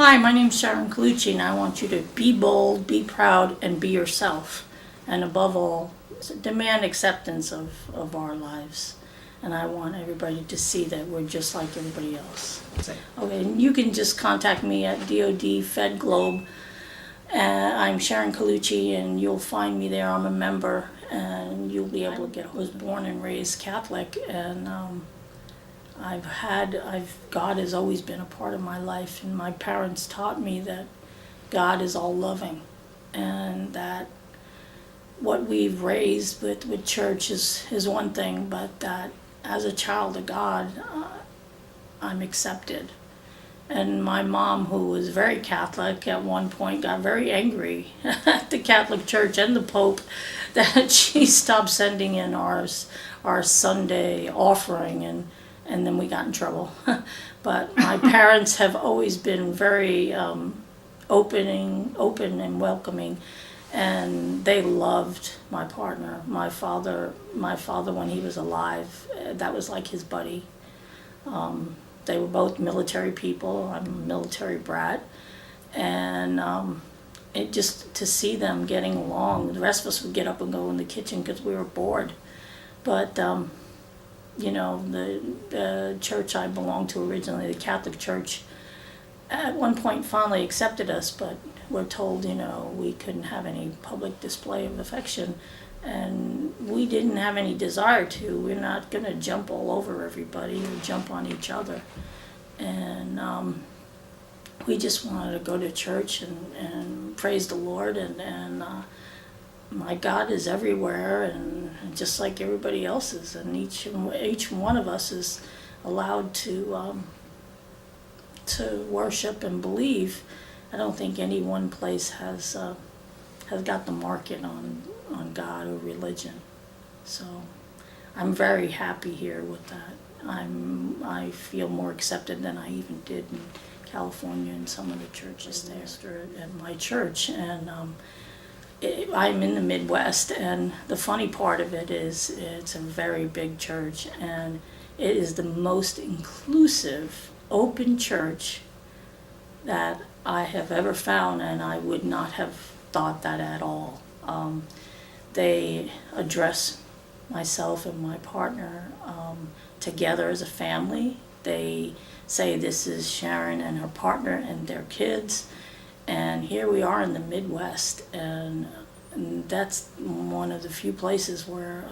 Hi, my name's Sharon Colucci, and I want you to be bold, be proud, and be yourself. And above all, demand acceptance of our lives. And I want everybody to see that we're just like everybody else. Okay, and you can just contact me at DOD Fed Globe. I'm Sharon Colucci, and you'll find me there. I'm a member, and you'll be able to get. I was born and raised Catholic, and God has always been a part of my life, and my parents taught me that God is all loving, and that what we've raised with church is one thing, but that as a child of God, I'm accepted. And my mom, who was very Catholic, at one point got very angry at the Catholic Church and the Pope that she stopped sending in our Sunday offering, and then we got in trouble. But my parents have always been very open and welcoming, and they loved my partner. My father, when he was alive, that was like his buddy. They were both military people. I'm a military brat, and it just to see them getting along. The rest of us would get up and go in the kitchen because we were bored. But you know, the church I belonged to originally, the Catholic Church, at one point finally accepted us, but we're told, you know, we couldn't have any public display of affection, and we didn't have any desire to. We're not going to jump all over everybody or jump on each other. And we just wanted to go to church and praise the Lord, and my God is everywhere, and just like everybody else's, and each one of us is allowed to worship and believe. I don't think any one place has got the market on God or religion. So I'm very happy here with that. I feel more accepted than I even did in California and some of the churches there at my church. And I'm in the Midwest, and the funny part of it is it's a very big church, and it is the most inclusive, open church that I have ever found, and I would not have thought that at all. They address myself and my partner together as a family. They say this is Sharon and her partner and their kids, and here we are in the Midwest, and that's one of the few places where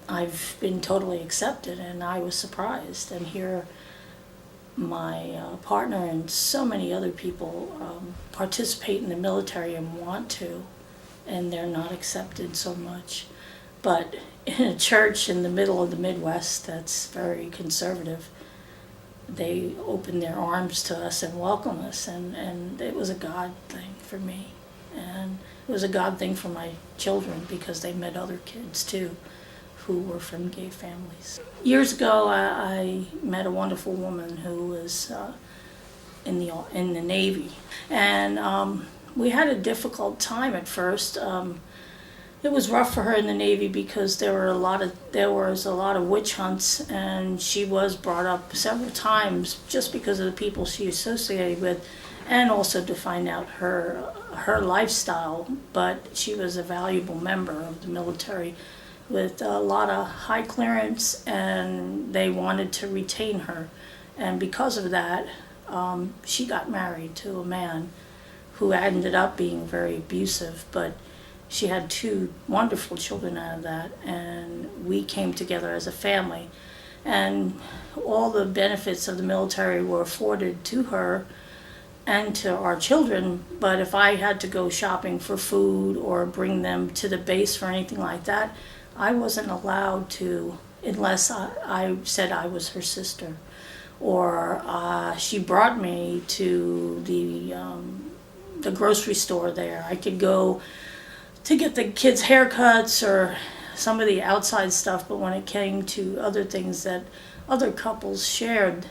I've been totally accepted, and I was surprised. And here my partner and so many other people participate in the military and want to, and they're not accepted so much. But in a church in the middle of the Midwest that's very conservative, they opened their arms to us and welcomed us, and it was a God thing for me. And it was a God thing for my children, because they met other kids too who were from gay families. Years ago, I met a wonderful woman who was in the Navy, and we had a difficult time at first. It was rough for her in the Navy because there was a lot of witch hunts, and she was brought up several times just because of the people she associated with, and also to find out her lifestyle. But she was a valuable member of the military with a lot of high clearance, and they wanted to retain her. And because of that, she got married to a man who ended up being very abusive, but she had 2 wonderful children out of that, and we came together as a family. And all the benefits of the military were afforded to her and to our children, but if I had to go shopping for food or bring them to the base for anything like that, I wasn't allowed to unless I said I was her sister. Or she brought me to the grocery store there. I could go to get the kids' haircuts or some of the outside stuff, but when it came to other things that other couples shared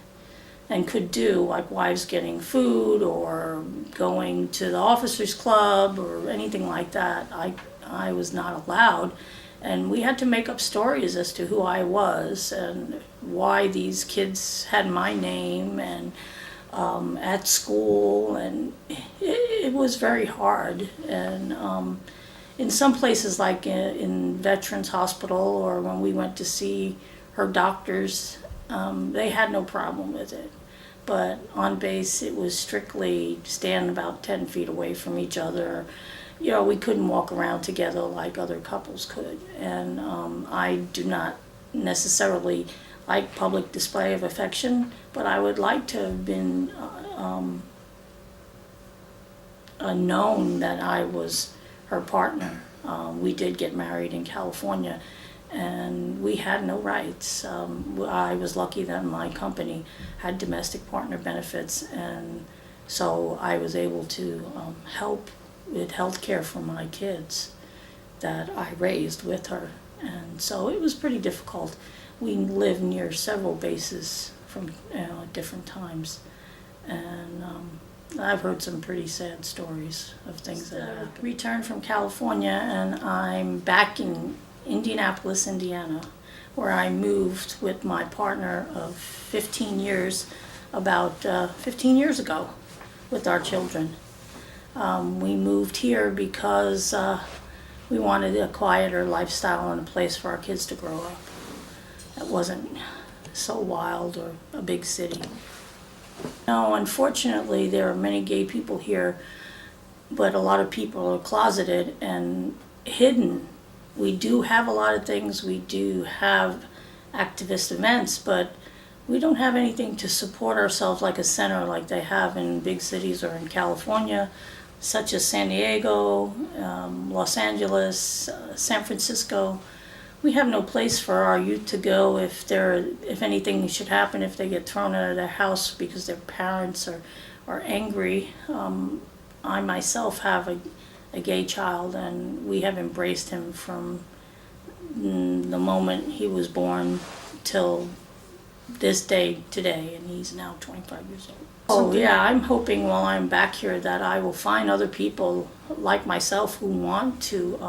and could do, like wives getting food or going to the officers' club or anything like that, I was not allowed. And we had to make up stories as to who I was and why these kids had my name, and at school, and it was very hard. And in some places, like in Veterans Hospital, or when we went to see her doctors, they had no problem with it. But on base, it was strictly stand about 10 feet away from each other. You know, we couldn't walk around together like other couples could. And I do not necessarily like public display of affection, but I would like to have been known that I was her partner. We did get married in California, and we had no rights. I was lucky that my company had domestic partner benefits, and so I was able to help with health care for my kids that I raised with her. And so it was pretty difficult. We lived near several bases from at different times, and I've heard some pretty sad stories of things that happened. I returned from California, and I'm back in Indianapolis, Indiana, where I moved with my partner of 15 years, about 15 years ago, with our children. We moved here because we wanted a quieter lifestyle and a place for our kids to grow up that wasn't so wild or a big city. No, unfortunately, there are many gay people here, but a lot of people are closeted and hidden. We do have a lot of things. We do have activist events, but we don't have anything to support ourselves like a center like they have in big cities or in California, such as San Diego, Los Angeles, San Francisco. We have no place for our youth to go if anything should happen, if they get thrown out of their house because their parents are angry. I myself have a gay child, and we have embraced him from the moment he was born till this day today, and he's now 25 years old. Oh yeah, I'm hoping while I'm back here that I will find other people like myself who want to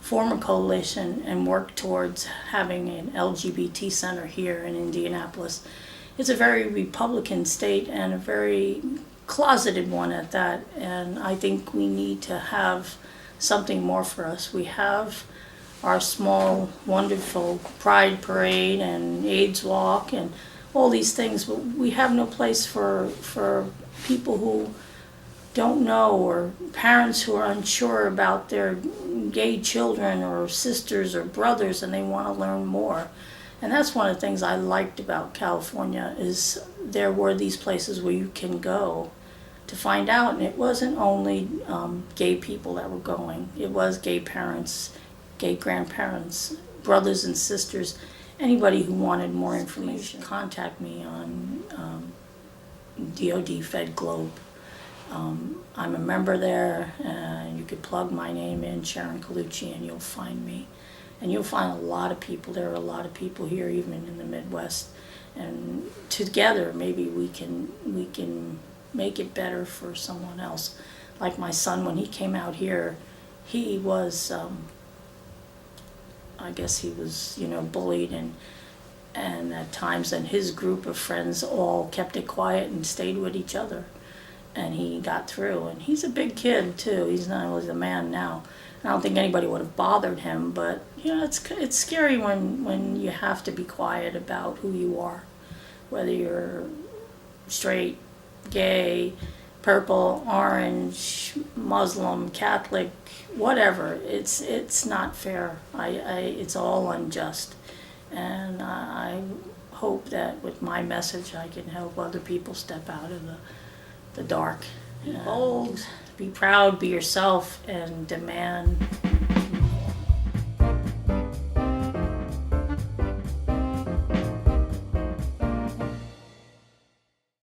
form a coalition and work towards having an LGBT Center here in Indianapolis. It's a very Republican state, and a very closeted one at that, and I think we need to have something more for us. We have our small, wonderful Pride Parade and AIDS Walk and all these things, but we have no place for people who don't know, or parents who are unsure about their gay children or sisters or brothers, and they want to learn more. And that's one of the things I liked about California, is there were these places where you can go to find out, and it wasn't only gay people that were going. It was gay parents, gay grandparents, brothers and sisters, anybody who wanted more information. Contact me on DOD Fed Globe. I'm a member there, and you could plug my name in, Sharon Colucci, and you'll find me. And you'll find a lot of people. There are a lot of people here, even in the Midwest. And together, maybe we can make it better for someone else. Like my son, when he came out here, he was, I guess he was, bullied and at times, and his group of friends all kept it quiet and stayed with each other. And he got through, and he's a big kid too. He's a man now. I don't think anybody would have bothered him, but it's scary when you have to be quiet about who you are, whether you're straight, gay, purple, orange, Muslim, Catholic, whatever. It's not fair. It's all unjust, and I hope that with my message I can help other people step out of the dark. Be bold, be proud, be yourself, and demand